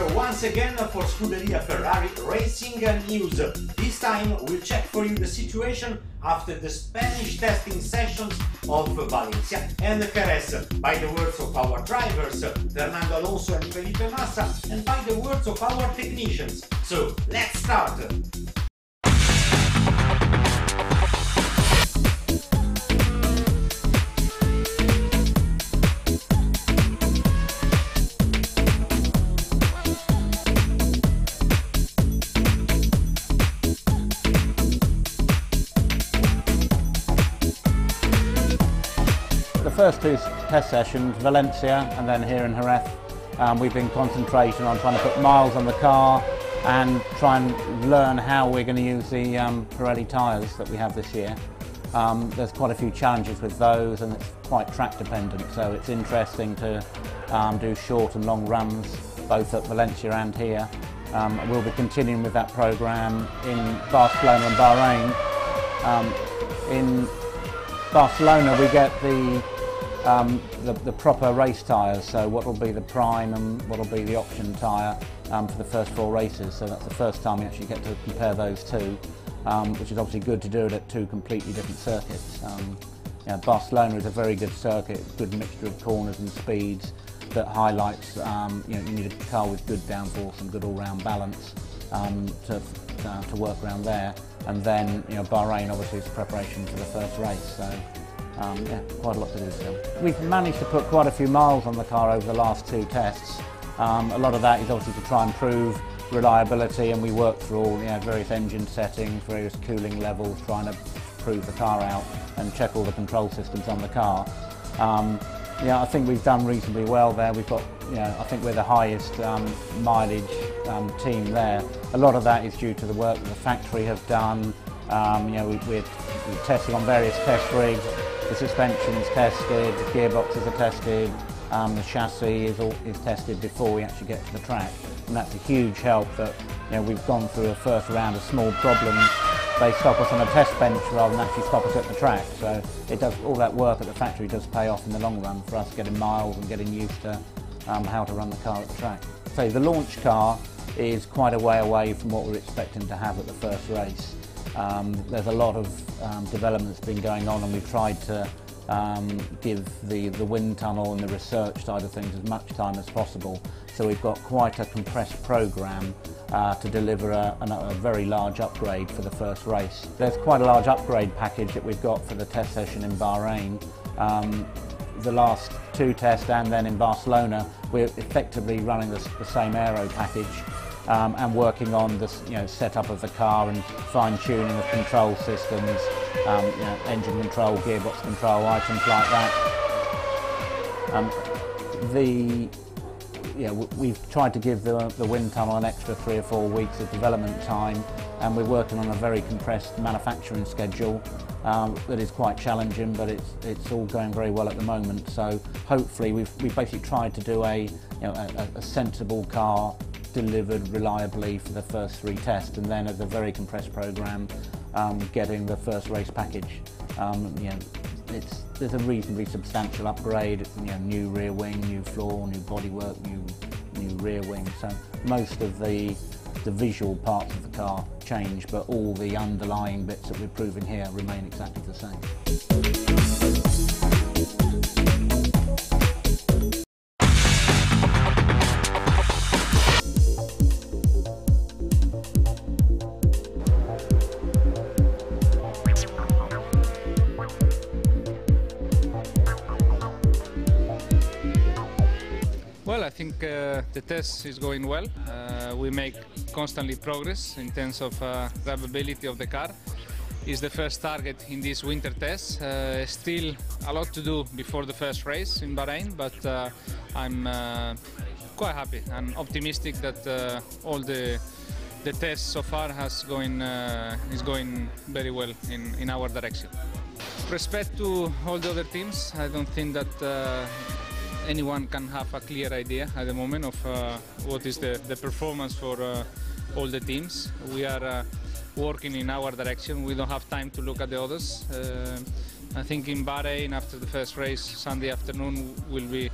once again for Scuderia Ferrari Racing News. This time we'll check for you the situation after the Spanish testing sessions of Valencia and Jerez, by the words of our drivers Fernando Alonso and Felipe Massa, and by the words of our technicians. So let's start! The first two test sessions, Valencia and then here in Jerez, we've been concentrating on trying to put miles on the car and try and learn how we're going to use the Pirelli tyres that we have this year. There's quite a few challenges with those, and it's quite track dependent, so it's interesting to do short and long runs both at Valencia and here. We'll be continuing with that programme in Barcelona and Bahrain. In Barcelona we get the proper race tyres, so what will be the prime and what will be the option tyre for the first 4 races. So that's the first time we actually get to compare those two, which is obviously good to do it at 2 completely different circuits. Barcelona is a very good circuit, good mixture of corners and speeds that highlights you need a car with good downforce and good all-round balance to work around there. And then Bahrain obviously is preparation for the first race. So yeah, quite a lot to do still. We've managed to put quite a few miles on the car over the last 2 tests. A lot of that is obviously to try and improve reliability, and we work through all various engine settings, various cooling levels, trying to prove the car out and check all the control systems on the car. Yeah, I think we've done reasonably well there. We've got, I think we're the highest mileage team there. A lot of that is due to the work that the factory have done. We're testing on various test rigs. The suspension's tested, the gearboxes are tested, the chassis is tested before we actually get to the track. And that's a huge help that we've gone through a first round of small problems. They stop us on a test bench rather than actually stop us at the track. So it does, all that work at the factory does pay off in the long run for us getting miles and getting used to how to run the car at the track. So the launch car is quite a way away from what we're expecting to have at the first race. There's a lot of development that's been going on, and we've tried to give the wind tunnel and the research side of things as much time as possible. So we've got quite a compressed programme to deliver a very large upgrade for the first race. There's quite a large upgrade package that we've got for the test session in Bahrain. The last 2 tests and then in Barcelona, we're effectively running the same aero package. And working on the setup of the car and fine-tuning of control systems, engine control, gearbox control, items like that. We've tried to give the wind tunnel an extra 3 or 4 weeks of development time, and we're working on a very compressed manufacturing schedule that is quite challenging, but it's all going very well at the moment. So hopefully we've basically tried to do a sensible car delivered reliably for the first 3 tests, and then as a very compressed programme getting the first race package. There's a reasonably substantial upgrade. It's new rear wing, new floor, new bodywork, new rear wing. So most of the visual parts of the car change, but all the underlying bits that we're proving here remain exactly the same. Well, I think the test is going well. We make constantly progress in terms of drivability of the car. It's the first target in this winter test. Still a lot to do before the first race in Bahrain, but I'm quite happy and optimistic that all the test so far is going very well in our direction. With respect to all the other teams, I don't think that anyone can have a clear idea at the moment of what is the performance for all the teams. We are working in our direction. We don't have time to look at the others. I think in Bahrain, after the first race, Sunday afternoon, will be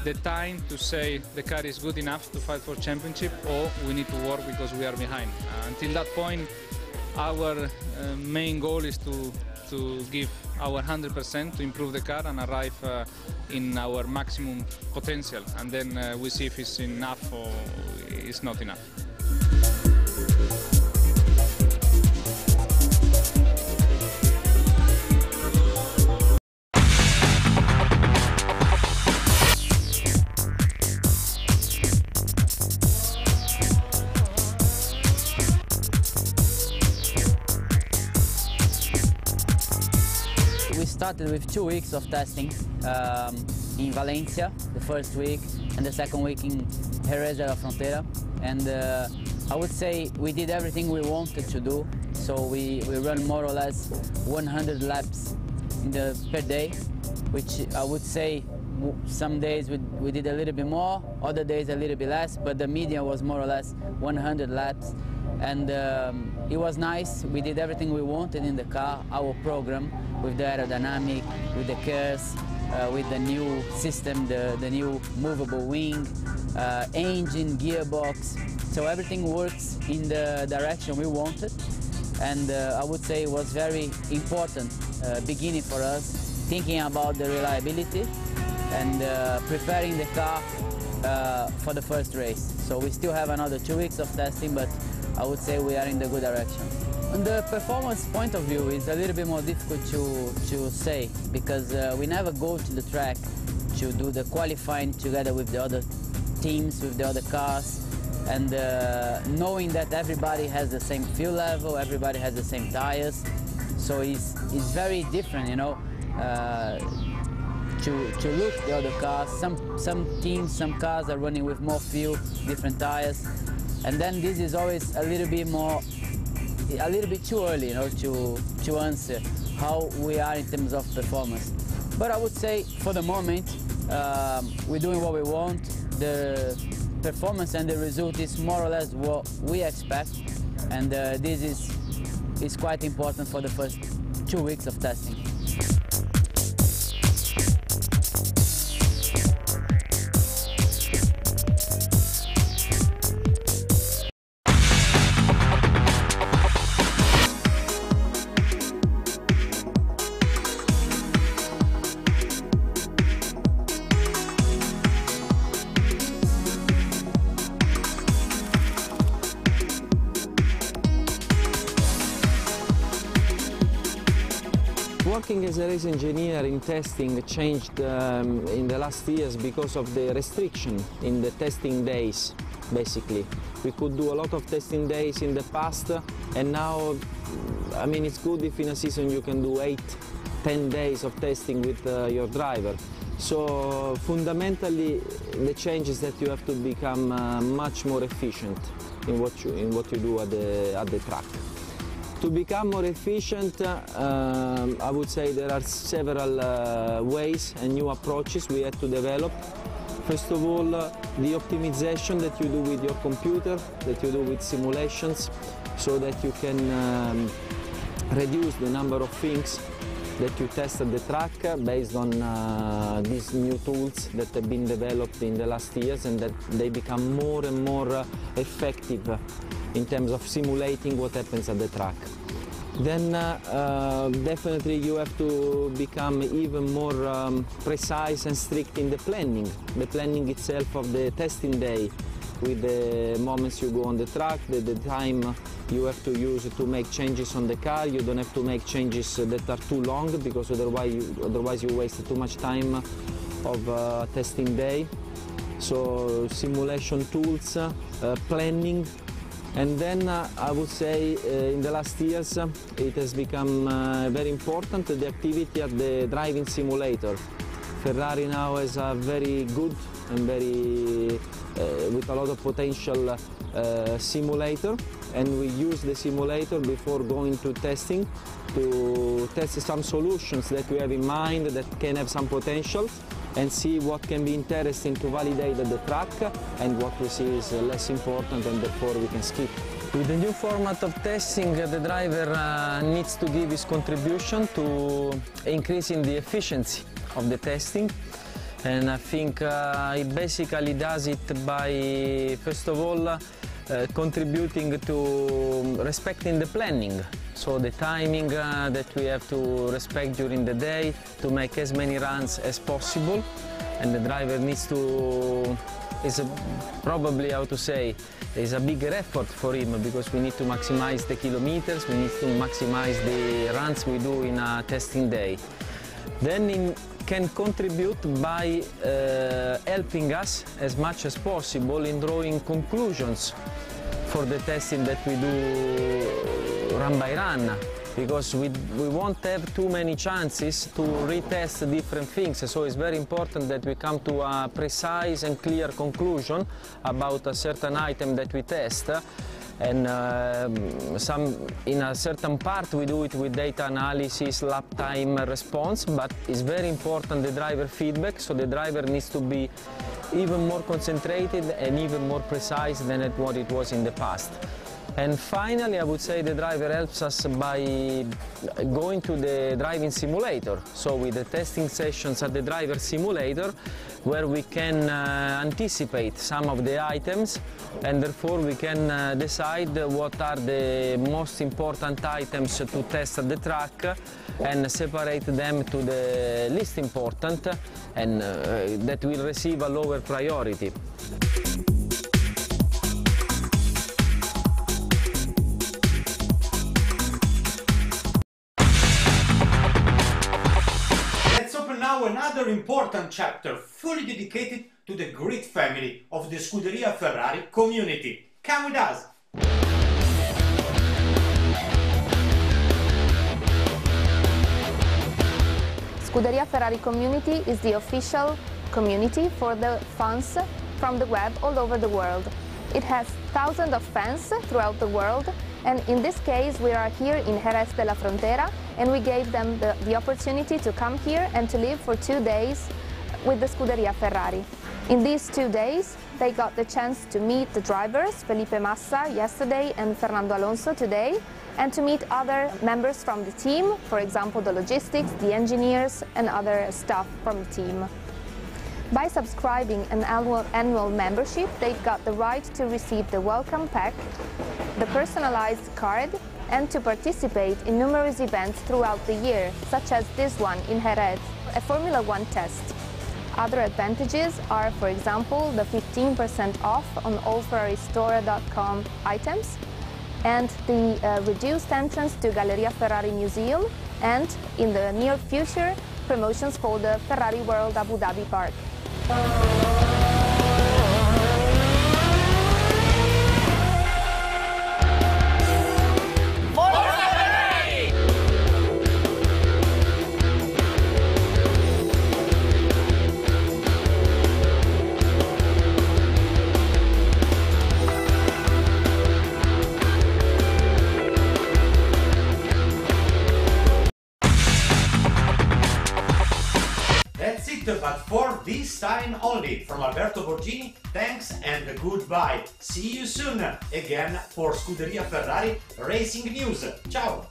the time to say the car is good enough to fight for championship, or we need to work because we are behind. Until that point, our main goal is to give our 100% to improve the car and arrive in our maximum potential, and then we see if it's enough or it's not enough. We started with 2 weeks of testing in Valencia, the first week, and the second week in Jerez de la Frontera. And I would say we did everything we wanted to do. So we run more or less 100 laps per day, which I would say some days we did a little bit more, other days a little bit less, but the median was more or less 100 laps. And it was nice. We did everything we wanted in the car, our program, with the aerodynamic, with the curves, with the new system, the new movable wing, engine, gearbox. So everything works in the direction we wanted. And I would say it was very important beginning for us, thinking about the reliability and preparing the car for the first race. So we still have another 2 weeks of testing, but I would say we are in the good direction. On the performance point of view, it's a little bit more difficult to say, because we never go to the track to do the qualifying together with the other teams, with the other cars, and knowing that everybody has the same fuel level, everybody has the same tires, so it's very different, you know, to look at the other cars. Some teams, some cars are running with more fuel, different tires, and then this is always a little bit too early, you know, to answer how we are in terms of performance. But I would say for the moment we're doing what we want. The performance and the result is more or less what we expect, and this is quite important for the first 2 weeks of testing. Working as a race engineer in testing changed in the last years because of the restriction in the testing days, basically. We could do a lot of testing days in the past, and now, I mean, it's good if in a season you can do 8-10 days of testing with your driver. So fundamentally, the change is that you have to become much more efficient in what you do at the track. To become more efficient, I would say there are several ways and new approaches we had to develop. First of all, the optimization that you do with your computer, that you do with simulations, so that you can reduce the number of things that you test at the track based on these new tools that have been developed in the last years, and that they become more and more effective in terms of simulating what happens at the track. Then definitely you have to become even more precise and strict in the planning itself of the testing day, with the moments you go on the track, the time you have to use to make changes on the car. You don't have to make changes that are too long, because otherwise you waste too much time of testing day. So simulation tools, planning. And then I would say in the last years it has become very important, the activity at the driving simulator. Ferrari now has a very good and very with a lot of potential simulator, and we use the simulator before going to testing to test some solutions that we have in mind that can have some potential, and see what can be interesting to validate at the track and what we see is less important and therefore we can skip. With the new format of testing, the driver needs to give his contribution to increasing the efficiency of the testing. And I think he basically does it by, first of all, contributing to respecting the planning. So the timing that we have to respect during the day to make as many runs as possible. And the driver needs to, probably, how to say, is a bigger effort for him because we need to maximize the kilometers, we need to maximize the runs we do in a testing day. Then he can contribute by helping us as much as possible in drawing conclusions for the testing that we do run by run, because we won't have too many chances to retest different things, so it's very important that we come to a precise and clear conclusion about a certain item that we test. And in a certain part we do it with data analysis, lap time response, but it's very important the driver feedback, so the driver needs to be even more concentrated and even more precise than what it was in the past. And finally, I would say the driver helps us by going to the driving simulator. So with the testing sessions at the driver simulator, where we can anticipate some of the items, and therefore we can decide what are the most important items to test at the track and separate them to the least important and that will receive a lower priority. Now another important chapter fully dedicated to the great family of the Scuderia Ferrari community. Come with us! Scuderia Ferrari community is the official community for the fans from the web all over the world. It has thousands of fans throughout the world, and in this case we are here in Jerez de la Frontera, and we gave them the opportunity to come here and to live for 2 days with the Scuderia Ferrari. In these 2 days they got the chance to meet the drivers, Felipe Massa yesterday and Fernando Alonso today, and to meet other members from the team, for example the logistics, the engineers and other staff from the team. By subscribing an annual membership, they got the right to receive the welcome pack, the personalized card, and to participate in numerous events throughout the year, such as this one in Jerez, a Formula 1 test. Other advantages are, for example, the 15% off on all ferraristore.com items, and the reduced entrance to Galleria Ferrari Museum, and in the near future, promotions for the Ferrari World Abu Dhabi Park. But for this time only. From Alberto Borgini, thanks and goodbye. See you soon again for Scuderia Ferrari Racing News. Ciao!